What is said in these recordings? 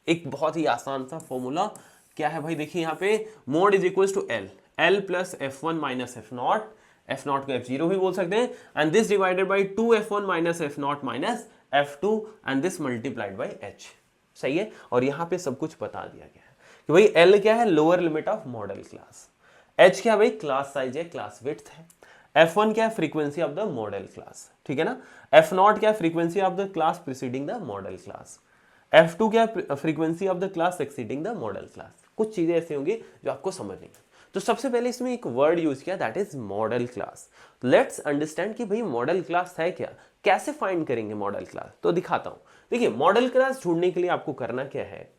एक बहुत ही आसान सा फॉर्मूला क्या है भाई, देखिए यहाँ पे mode is equal to L, L plus F one minus F not, F not को एफ जीरो भी बोल सकते हैं, and this divided by two F one minus F not minus F two and this multiplied by H. सही है, और यहाँ पे सब कुछ बता दिया गया है कि भाई एल क्या है, lower limit of model class, H क्या भाई क्लास साइज है, क्लास विड्थ है, F1 क्या है, frequency of the model class, ठीक है ना, F0 क्या है, frequency of the class preceding the model class, F2 क्या है, frequency of the class exceeding the model class. कुछ चीजें ऐसी होंगी जो आपको समझनी है। तो सबसे पहले इसमें एक वर्ड यूज किया, that is model class. Let's understand कि भाई मॉडल क्लास है क्या, कैसे फाइंड करेंगे मॉडल क्लास, तो दिखाता हूं। देखिए मॉडल क्लास ढूंढने के लिए आपको करना क्या है,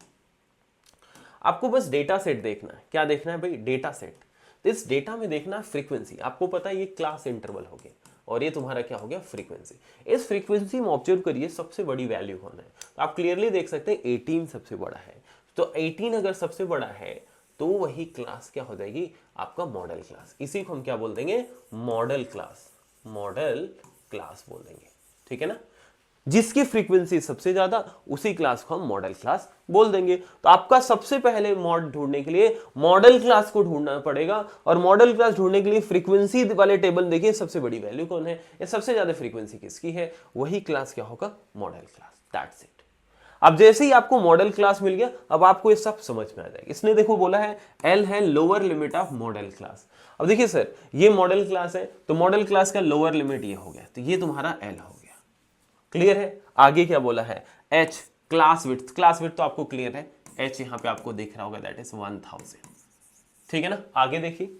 आपको बस डेटा सेट देखना है। क्या देखना है भाई, डेटा सेट। तो इस डेटा में देखना है फ्रीक्वेंसी, आपको पता है ये क्लास इंटरवल हो गया और ये तुम्हारा क्या हो गया, फ्रीक्वेंसी। इस फ्रीक्वेंसी में ऑब्जर्व करिए सबसे बड़ी वैल्यू कौन है, तो आप क्लियरली देख सकते हैं 18 सबसे बड़ा है। तो 18 अगर सबसे बड़ा है तो वही क्लास क्या हो जाएगी, आपका मॉडल क्लास। इसी को हम क्या बोल देंगे, मॉडल क्लास, मॉडल क्लास बोल देंगे, ठीक है ना। जिसकी फ्रीक्वेंसी सबसे ज्यादा उसी क्लास को हम मॉडल क्लास बोल देंगे। तो आपका सबसे पहले मॉड ढूंढने के लिए मॉडल क्लास को ढूंढना पड़ेगा, और मॉडल क्लास ढूंढने के लिए फ्रीक्वेंसी वाले टेबल देखिए सबसे बड़ी वैल्यू कौन है, या सबसे ज्यादा फ्रीक्वेंसी किसकी है, वही क्लास क्या होगा, मॉडल क्लास। That's it. अब जैसे ही आपको मॉडल क्लास मिल गया, अब आपको ये सब समझ में आ जाएगा। इसने देखो बोला है एल है lower limit of model class. अब देखिए सर ये मॉडल क्लास है, तो मॉडल क्लास का लोअर लिमिट ये हो गया, तो ये तुम्हारा एल हो गया। क्लियर है। आगे क्या बोला है, H class width, class width तो आपको क्लियर है, एच यहां पे आपको दिख रहा होगा, दैट इज 1000, ठीक है ना। आगे देखिए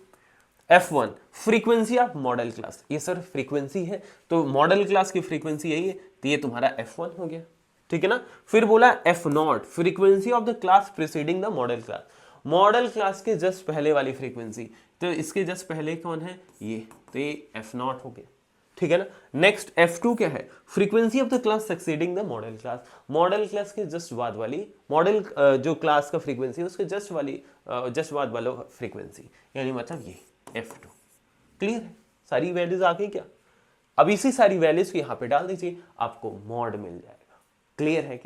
F1 frequency of model class, ये सर फ्रीक्वेंसी है, तो मॉडल क्लास की फ्रीक्वेंसी यही है, तो ये तुम्हारा F1 हो गया, ठीक है ना। फिर बोला F0 frequency of the class preceding the model class, model class के जस्ट पहले वाली फ्रीक्वेंसी, तो इसके जस्ट पहले कौन है ये, तो ये F0 हो गया, ठीक है ना। नेक्स्ट F2 क्या है, frequency of the class succeeding the model class, model class के जस्ट बाद वाली मॉडल जो क्लास का फ्रीक्वेंसी है उसके जस्ट बाद वाला फ्रीक्वेंसी, यानी मतलब ये F2। क्लियर है, सारी वैल्यूज आ गई क्या। अब इसी सारी वैल्यूज को यहां पे डाल दीजिए, आपको मॉड मिल जाएगा। क्लियर है क्या।